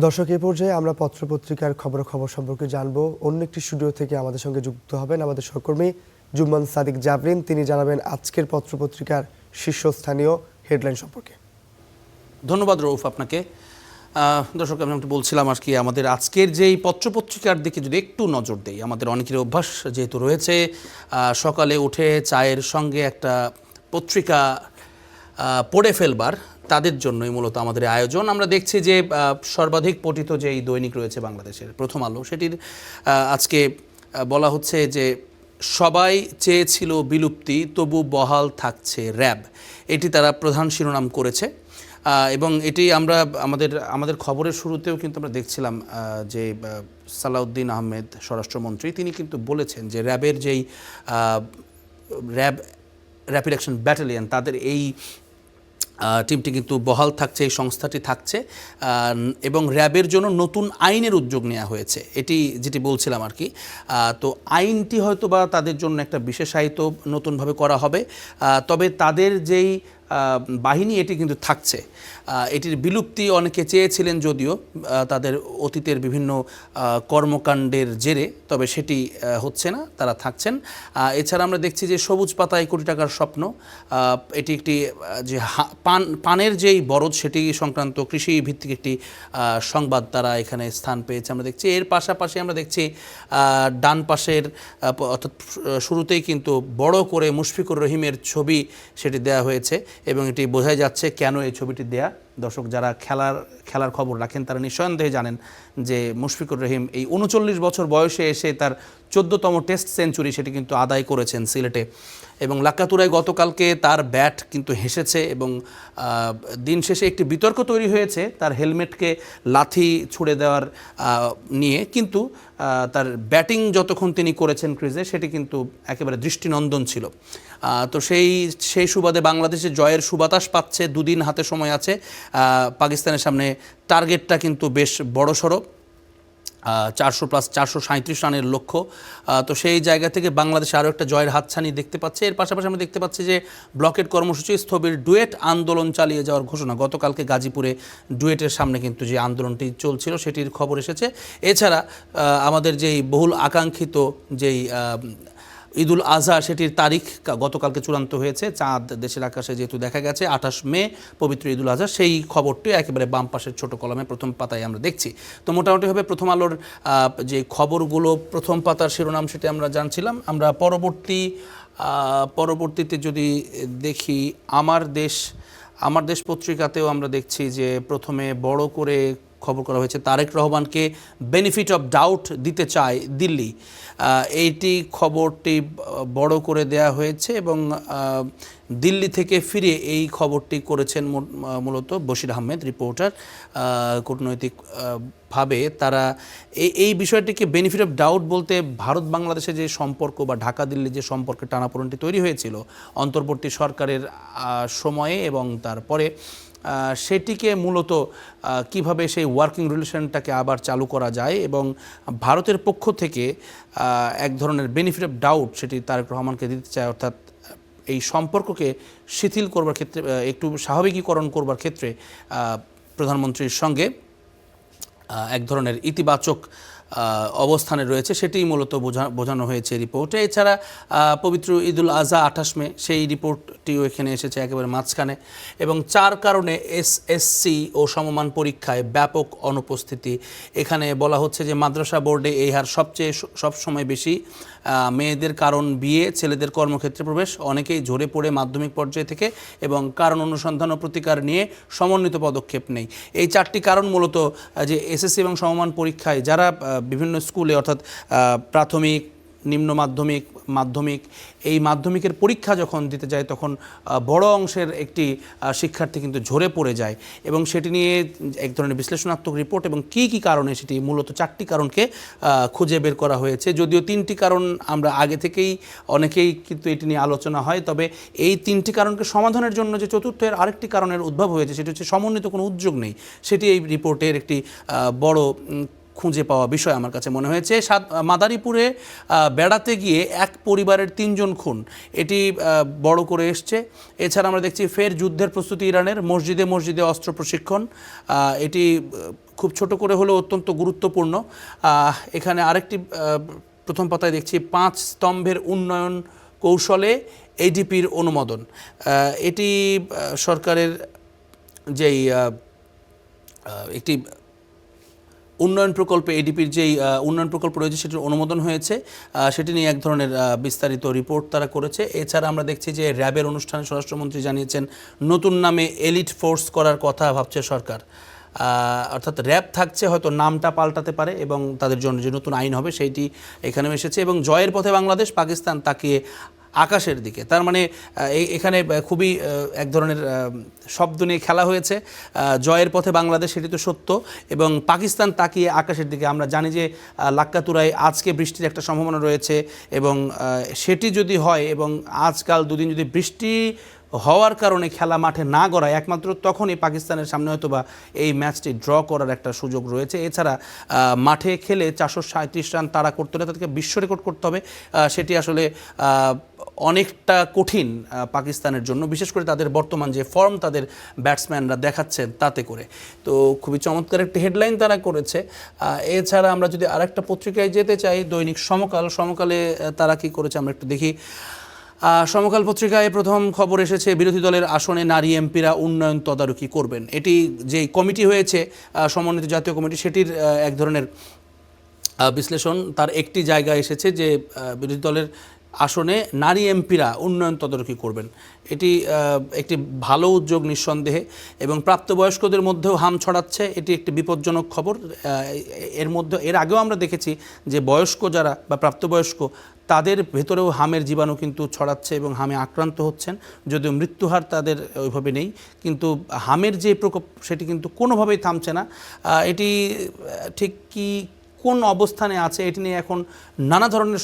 দর্শক, এই পর্যায়ে আমরা পত্রপত্রিকার খবর সম্পর্কে জানবো। অন্য একটি স্টুডিও থেকে আমাদের সঙ্গে যুক্ত হবেন আমাদের সহকর্মী জুম্মান সাদিক জাবরিন। তিনি জানাবেন আজকের পত্রপত্রিকার শীর্ষস্থানীয় হেডলাইন সম্পর্কে। ধন্যবাদ রৌফ আপনাকে। দর্শক, আমি বলছিলাম আর কি, আমাদের আজকের যেই পত্রপত্রিকার দিকে যদি একটু নজর দেই, আমাদের অনেকের অভ্যাস যেহেতু রয়েছে সকালে উঠে চায়ের সঙ্গে একটা পত্রিকা পড়ে ফেলবার, তাদের জন্যই মূলত আমাদের আয়োজন। আমরা দেখছি যে সর্বাধিক পঠিত যেই দৈনিক রয়েছে বাংলাদেশের, প্রথম আলো, সেটির আজকে বলা হচ্ছে যে সবাই চেয়েছিল বিলুপ্তি, তবু বহাল থাকছে র্যাব। এটি তারা প্রধান শিরোনাম করেছে এবং এটি আমরা আমাদের খবরের শুরুতেও কিন্তু আমরা দেখছিলাম যে সালাউদ্দিন আহমেদ স্বরাষ্ট্রমন্ত্রী, তিনি কিন্তু বলেছেন যে র্যাবের যেই র্যাপিড অ্যাকশন ব্যাটালিয়ন, তাদের এই টিমটি কিন্তু বহাল থাকছে, এই সংস্থাটি থাকছে এবং র্যাবের জন্য নতুন আইনের উদ্যোগ নেওয়া হয়েছে। এটি যেটি বলছিলাম আর কি। তো আইনটি হয়তো বা তাদের জন্য একটা বিশেষায়িত নতুনভাবে করা হবে, তবে তাদের যেই বাহিনী এটি কিন্তু থাকছে। এটির বিলুপ্তি অনেকে চেয়েছিলেন, যদিও তাদের অতীতের বিভিন্ন কর্মকাণ্ডের জেরে, তবে সেটি হচ্ছে না, তারা থাকছেন। এছাড়া আমরা দেখছি যে সবুজ পাতায় কোটি টাকার স্বপ্ন, এটি একটি যে পানের যেই বরজ সেটি সংক্রান্ত কৃষি ভিত্তিক একটি সংবাদ তারা এখানে স্থান পেয়েছে আমরা দেখছি। এর পাশাপাশি আমরা দেখছি ডান পাশের অর্থাৎ শুরুতেই কিন্তু বড় করে মুশফিকুর রহিমের ছবি সেটি দেওয়া হয়েছে এবং এটি বোঝাই যাচ্ছে কেন এই ছবিটি দেয়া। দর্শক যারা খেলার খবর রাখেন তারা নিঃসন্দেহে জানেন যে মুশফিকুর রহিম এই 39 বছর বয়সে এসে তার 14তম টেস্ট সেঞ্চুরি সেটি কিন্তু আদায় করেছেন সিলেটে এবং লাক্কাতুরায় গতকালকে তার ব্যাট কিন্তু হেসেছে এবং দিন শেষে একটি বিতর্ক তৈরি হয়েছে তার হেলমেটকে লাথি ছুড়ে দেওয়ার নিয়ে, কিন্তু তার ব্যাটিং যতক্ষণ তিনি করেছেন ক্রিজে সেটি কিন্তু একেবারে দৃষ্টিনন্দন ছিল। তো সেই সুবাদে বাংলাদেশে জয়ের সুবাতাস পাচ্ছে, দুদিন হাতে সময় আছে। পাকিস্তানের সামনে টার্গেটটা কিন্তু বেশ বড়সড়, 400+437 রানের লক্ষ্য। তো সেই জায়গা থেকে বাংলাদেশ আরও একটা জয়ের হাতছানি দেখতে পাচ্ছে। এর পাশাপাশি আমরা দেখতে পাচ্ছি যে ব্লকেট কর্মসূচি স্থবির, ডুয়েট আন্দোলন চালিয়ে যাওয়ার ঘোষণা। গতকালকে গাজীপুরে ডুয়েটের সামনে কিন্তু যে আন্দোলনটি চলছিল সেটির খবর এসেছে। এছাড়া আমাদের যেই বহুল আকাঙ্ক্ষিত যেই ঈদুল আজহা সেটির তারিখ গতকালকে চূড়ান্ত হয়েছে। চাঁদ দেশের আকাশে যেহেতু দেখা গেছে 28 মে পবিত্র ঈদুল আজহা, সেই খবরটি একেবারে বাম পাশের ছোট কলমে প্রথম পাতায় আমরা দেখছি। তো মোটামুটিভাবে প্রথম আলোর যে খবরগুলো প্রথম পাতার শিরোনাম সেটি আমরা জানছিলাম। আমরা পরবর্তীতে যদি দেখি আমার দেশ পত্রিকাতেও আমরা দেখছি যে প্রথমে বড় করে খবর করা হয়েছে তারেক রহমানকে বেনিফিট অফ ডাউট দিতে চায় দিল্লি। এইটি খবরটি বড় করে দেয়া হয়েছে এবং দিল্লি থেকে ফিরে এই খবরটি করেছেন মূলত বশির আহমেদ রিপোর্টার। কূটনৈতিকভাবে তারা এই বিষয়টিকে বেনিফিট অফ ডাউট বলতে ভারত বাংলাদেশে যে সম্পর্ক বা ঢাকা দিল্লি যে সম্পর্কের টানাপোড়েনটি তৈরি হয়েছিল অন্তর্বর্তী সরকারের সময়ে এবং তারপরে, সেটিকে মূলত কিভাবে সেই ওয়ার্কিং রিলেশনটাকে আবার চালু করা যায় এবং ভারতের পক্ষ থেকে এক ধরনের বেনিফিট অফ ডাউট সেটি তারেক রহমানকে দিতে চায়, অর্থাৎ এই সম্পর্ককে শিথিল করবার ক্ষেত্রে, একটু স্বাভাবিকীকরণ করবার ক্ষেত্রে প্রধানমন্ত্রীর সঙ্গে এক ধরনের ইতিবাচক অবস্থানে রয়েছে, সেটিই মূলত বোঝানো হয়েছে রিপোর্টে। এছাড়া পবিত্র ঈদুল আজহা 28 মে, সেই রিপোর্টটিও এখানে এসেছে একেবারে মাঝখানে। এবং 4 কারণে এসএসসি ও সমমান পরীক্ষায় ব্যাপক অনুপস্থিতি। এখানে বলা হচ্ছে যে মাদ্রাসা বোর্ডে এই হার সবসময় বেশি। মেয়েদের কারণ বিয়ে, ছেলেদের কর্মক্ষেত্রে প্রবেশ, অনেকেই ঝরে পড়ে মাধ্যমিক পর্যায়ে থেকে এবং কারণ অনুসন্ধান ও প্রতিকার নিয়ে সমন্বিত পদক্ষেপ নেই। এই 4টি কারণ মূলত যে এসএসসি এবং সমমান পরীক্ষায় যারা বিভিন্ন স্কুলে অর্থাৎ প্রাথমিক, নিম্ন মাধ্যমিক, মাধ্যমিক, এই মাধ্যমিকের পরীক্ষা যখন দিতে যায় তখন বড় অংশের একটি শিক্ষার্থী কিন্তু ঝরে পড়ে যায় এবং সেটি নিয়ে এক ধরনের বিশ্লেষণাত্মক রিপোর্ট এবং কী কারণে সেটি মূলত 4টি কারণকে খুঁজে বের করা হয়েছে। যদিও 3টি কারণ আমরা আগে থেকেই অনেকেই কিন্তু এটি নিয়ে আলোচনা হয়, তবে এই 3টি কারণকে সমাধানের জন্য যে চতুর্থের আরেকটি কারণের উদ্ভব হয়েছে সেটি হচ্ছে সমন্বিত কোনো উদ্যোগ নেই। সেটি এই রিপোর্টের একটি বড় খুঁজে পাওয়া বিষয় আমার কাছে মনে হয়েছে। মাদারীপুরে বেড়াতে গিয়ে এক পরিবারের 3 জন খুন, এটি বড় করে এসছে। এছাড়া আমরা দেখছি ফের যুদ্ধের প্রস্তুতি ইরানের, মসজিদে মসজিদে অস্ত্র প্রশিক্ষণ, এটি খুব ছোট করে হলেও অত্যন্ত গুরুত্বপূর্ণ। এখানে আরেকটি প্রথম পাতায় দেখছি 5 স্তম্ভের উন্নয়ন কৌশলে এডিপির অনুমোদন। এটি সরকারের যেই একটি উন্নয়ন প্রকল্পে এডিপির যেই উন্নয়ন প্রকল্প রয়েছে সেটির অনুমোদন হয়েছে, সেটি নিয়ে এক ধরনের বিস্তারিত রিপোর্ট তারা করেছে। এছাড়া আমরা দেখছি যে র্যাবের অনুষ্ঠানে স্বরাষ্ট্রমন্ত্রী জানিয়েছেন নতুন নামে এলিট ফোর্স করার কথা ভাবছে সরকার। অর্থাৎ র্যাব থাকছে, হয়তো নামটা পাল্টাতে পারে এবং তাদের জন্য যে নতুন আইন হবে সেইটি এখানেও এসেছে। এবং জয়ের পথে বাংলাদেশ, পাকিস্তান তাকিয়ে আকাশের দিকে। তার মানে এখানে খুবই এক ধরনের শব্দ নিয়ে খেলা হয়েছে। জয়ের পথে বাংলাদেশ, সেটি তো সত্য, এবং পাকিস্তান তাকিয়ে আকাশের দিকে। আমরা জানি যে লাক্কাতুরায় আজকে বৃষ্টির একটা সম্ভাবনা রয়েছে, এবং সেটি যদি হয় এবং আজকাল দুদিন যদি বৃষ্টি হওয়ার কারণে খেলা মাঠে না গড়ায়, একমাত্র তখনই পাকিস্তানের সামনে হয়তো বা এই ম্যাচটি ড্র করার একটা সুযোগ রয়েছে। এছাড়া মাঠে খেলে 437 রান তাড়া করতে হলে তাদেরকে বিশ্ব রেকর্ড করতে হবে, সেটি আসলে অনেকটা কঠিন পাকিস্তানের জন্য, বিশেষ করে তাদের বর্তমান যে ফর্ম তাদের ব্যাটসম্যানরা দেখাচ্ছেন তাতে করে। তো খুবই চমৎকার একটি হেডলাইন তারা করেছে। এছাড়া আমরা যদি আরেকটা পত্রিকায় যেতে চাই, দৈনিক সমকাল, সমকালে তারা কি করেছে আমরা একটু দেখি। সমকাল পত্রিকায় প্রথম খবর এসেছে বিরোধী দলের আসনে নারী এমপিরা উন্নয়ন তদারকি করবেন। এটি যে কমিটি হয়েছে সমন্বিত জাতীয় কমিটি, সেটির এক ধরনের বিশ্লেষণ। তার একটি জায়গায় এসেছে যে বিরোধী দলের আসনে নারী এমপিরা উন্নয়ন তদারকি করবেন। এটি একটি ভালো উদ্যোগ নিঃসন্দেহে, এবং প্রাপ্তবয়স্কদের মধ্যেও হাম ছড়াচ্ছে, এটি একটি বিপজ্জনক খবর। এর আগেও আমরা দেখেছি যে বয়স্ক যারা বা প্রাপ্তবয়স্ক তাদের ভেতরেও হামের জীবাণু কিন্তু ছড়াচ্ছে এবং হামে আক্রান্ত হচ্ছেন, যদিও মৃত্যুহার তাদের ওইভাবে নেই, কিন্তু হামের যে প্রকোপ সেটি কিন্তু কোনোভাবেই থামছে না। এটি ঠিক কোন অবস্থানে আছে এটি নিয়ে এখন নানা ধরনের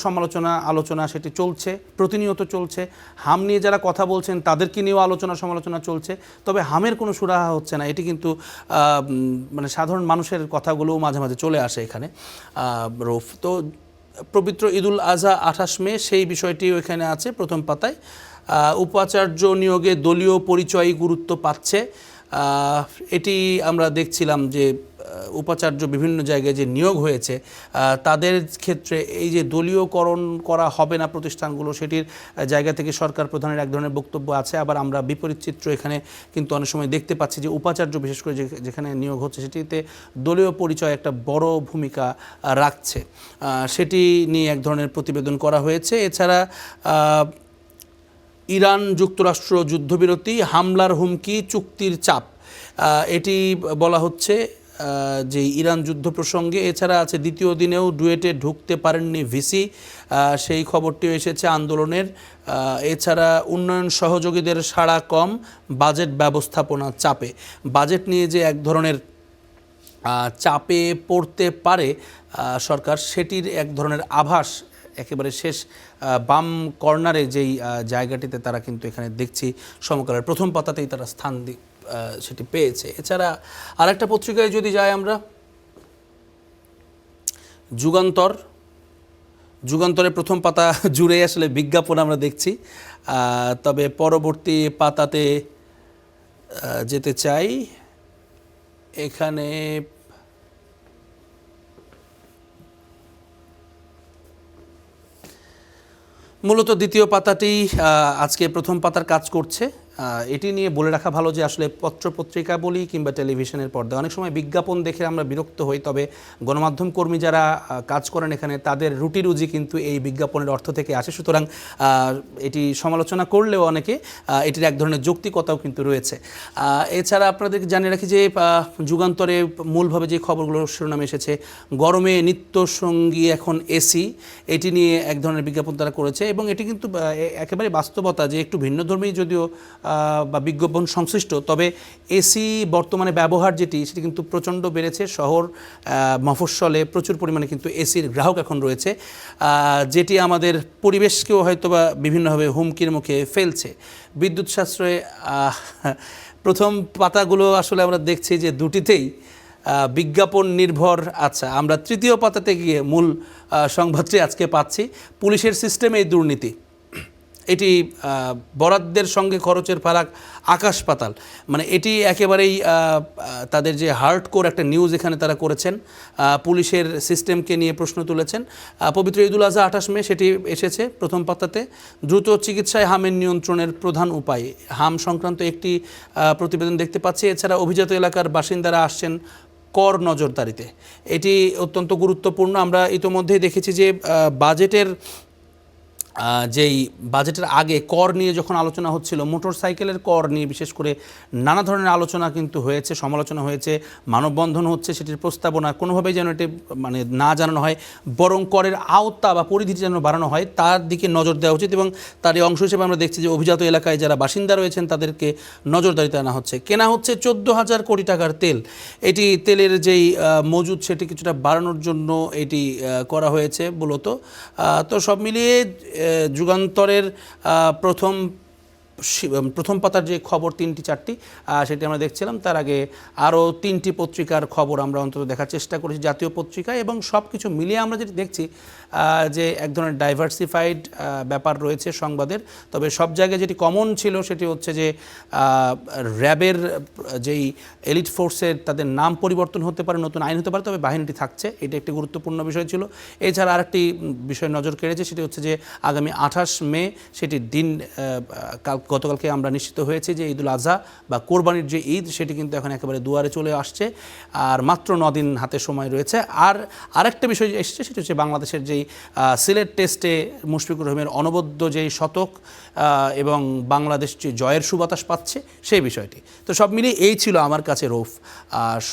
আলোচনা সেটি চলছে, প্রতিনিয়ত চলছে। হাম নিয়ে যারা কথা বলছেন তাদেরকে নিয়েও সমালোচনা চলছে, তবে হামের কোনো সুরাহা হচ্ছে না। এটি কিন্তু মানে সাধারণ মানুষের কথাগুলোও মাঝে মাঝে চলে আসে এখানে। রৌফ, তো পবিত্র ঈদুল আজহা 28 মে, সেই বিষয়টিও এখানে আছে প্রথম পাতায়। উপাচার্য নিয়োগে দলীয় পরিচয় গুরুত্ব পাচ্ছে, এটি আমরা দেখছিলাম যে উপাচার্য বিভিন্ন জায়গায় যে নিয়োগ হয়েছে তাদের ক্ষেত্রে এই যে দলীয়করণ করা হবে না প্রতিষ্ঠানগুলো, সেটির জায়গা থেকে সরকার প্রধানের এক ধরনের বক্তব্য আছে। আবার আমরা বিপরীত চিত্র এখানে কিন্তু অনেক সময় দেখতে পাচ্ছি যে উপাচার্য বিশেষ করে যেখানে নিয়োগ হচ্ছে সেটিতে দলীয় পরিচয় একটা বড় ভূমিকা রাখছে, সেটি নিয়ে এক ধরনের প্রতিবেদন করা হয়েছে। এছাড়া ইরান যুক্তরাষ্ট্র যুদ্ধবিরতি, হামলার হুমকি, চুক্তির চাপ, এটি বলা হচ্ছে যে ইরান যুদ্ধ প্রসঙ্গে। এছাড়া আছে দ্বিতীয় দিনেও ডুয়েটে ঢুকতে পারেননি ভিসি, সেই খবরটিও এসেছে আন্দোলনের। এছাড়া উন্নয়ন সহযোগীদের সাড়া কম, বাজেট ব্যবস্থাপনা চাপে। বাজেট নিয়ে যে এক ধরনের চাপে পড়তে পারে সরকার, সেটির এক ধরনের আভাস একেবারে শেষ বাম কর্নারে যেই জায়গাটিতে তারা কিন্তু এখানে দেখছি সমকালের প্রথম পাতাতেই তারা স্থান সেটি পেয়েছে। এছাড়া আরেকটা পত্রিকায় যদি যাই আমরা, যুগান্তরের প্রথম পাতা জুড়ে আসলে বিজ্ঞাপন আমরা দেখছি, তবে পরবর্তী পাতাতে যেতে চাই। এখানে মূলত দ্বিতীয় পাতাটি আজকে প্রথম পাতার কাজ করছে। এটি নিয়ে বলে রাখা ভালো যে আসলে পত্রপত্রিকা বলি কিংবা টেলিভিশনের পর্দায় অনেক সময় বিজ্ঞাপন দেখে আমরা বিরক্ত হই, তবে গণমাধ্যম কর্মী যারা কাজ করেন এখানে তাদের রুটি রুজি কিন্তু এই বিজ্ঞাপনের অর্থ থেকে আসে। সুতরাং এটি সমালোচনা করলেও অনেকে এটির এক ধরনের যৌক্তিকতাও কিন্তু রয়েছে। এছাড়া আপনাদের জানিয়ে রাখি যে যুগান্তরে মূলভাবে যে খবরগুলোর শিরোনামে এসেছে, গরমে নিত্যসঙ্গী এখন এসি, এটি নিয়ে এক ধরনের বিজ্ঞাপন তারা করেছে, এবং এটি কিন্তু একেবারে বাস্তবতা যে একটু ভিন্নধর্মী যদিও বা বিজ্ঞাপন সংশ্লিষ্ট, তবে এসি বর্তমানে ব্যবহার সেটি কিন্তু প্রচণ্ড বেড়েছে। শহর মফস্বলে প্রচুর পরিমাণে কিন্তু এসির গ্রাহক এখন রয়েছে, যেটি আমাদের পরিবেশকেও হয়তো বা বিভিন্নভাবে হুমকির মুখে ফেলছে। বিদ্যুৎ সাশ্রয়ে প্রথম পাতাগুলো আসলে আমরা দেখছি যে দুটিতেই বিজ্ঞাপন নির্ভর। আচ্ছা, আমরা তৃতীয় পাতাতে গিয়ে মূল সংবাদটি আজকে পাচ্ছি। পুলিশের সিস্টেমে এই দুর্নীতি, এটি বরাদ্দের সঙ্গে খরচের ফারাক আকাশ পাতাল। মানে এটি একেবারেই তাদের যে হার্ডকোর একটা নিউজ এখানে তারা করেছেন, পুলিশের সিস্টেমকে নিয়ে প্রশ্ন তুলেছেন। পবিত্র ঈদুল আজহা 28 মে সেটি এসেছে প্রথম পাতাতে। দ্রুত চিকিৎসায় হামের নিয়ন্ত্রণের প্রধান উপায়, হাম সংক্রান্ত একটি প্রতিবেদন দেখতে পাচ্ছি। এছাড়া অভিজাত এলাকার বাসিন্দারা আসছেন কর নজরদারিতে, এটি অত্যন্ত গুরুত্বপূর্ণ। আমরা ইতোমধ্যেই দেখেছি যে যেই বাজেটের আগে কর নিয়ে যখন আলোচনা হচ্ছিল, মোটরসাইকেলের কর নিয়ে বিশেষ করে নানা ধরনের আলোচনা কিন্তু হয়েছে, সমালোচনা হয়েছে, মানববন্ধন হচ্ছে, সেটির প্রস্তাবনা কোনোভাবেই যেন এটি মানে না জানানো হয়, বরং করের আওতা বা পরিধি যেন বাড়ানো হয় তার দিকে নজর দেওয়া উচিত। এবং তারই অংশ হিসেবে আমরা দেখছি যে অভিজাত এলাকায় যারা বাসিন্দা রয়েছেন তাদেরকে নজরদারিতে আনা হচ্ছে। কেনা হচ্ছে 14,000 কোটি টাকার তেল, এটি তেলের যেই মজুদ সেটি কিছুটা বাড়ানোর জন্য এটি করা হয়েছে মূলত। তো সব মিলিয়ে যুগান্তরের প্রথম পাতার যে খবর 3-4টি সেটি আমরা দেখছিলাম। তার আগে আরও 3টি পত্রিকার খবর আমরা অন্তত দেখার চেষ্টা করেছি জাতীয় পত্রিকায়, এবং সব কিছু মিলিয়ে আমরা যেটি দেখছি যে এক ধরনের ডাইভার্সিফাইড ব্যাপার রয়েছে সংবাদের। তবে সব জায়গায় যেটি কমন ছিল সেটি হচ্ছে যে র্যাবের যেই এলিট ফোর্সের তাদের নাম পরিবর্তন হতে পারে, নতুন আইন হতে পারে, তবে বাহিনীটি থাকছে, এটা একটি গুরুত্বপূর্ণ বিষয় ছিল। এছাড়া আরেকটি বিষয় নজর কেড়েছে, সেটি হচ্ছে যে আগামী 28 মে সেটির দিন গতকালকে আমরা নিশ্চিত হয়েছি যে ঈদুল আজহা বা কোরবানির যে ঈদ সেটি কিন্তু এখন একেবারে দুয়ারে চলে আসছে, আর মাত্র 9 দিন হাতে সময় রয়েছে। আর আরেকটা বিষয় এসেছে সেটি হচ্ছে বাংলাদেশের যেই সিলেট টেস্টে মুশফিকুর রহিমের অনবদ্য যেই শতক এবং বাংলাদেশ যে জয়ের সুবাতাস পাচ্ছে সেই বিষয়টি। তো সব মিলিয়ে এই ছিল আমার কাছে রৌফ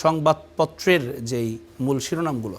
সংবাদপত্রের যেই মূল শিরোনামগুলো।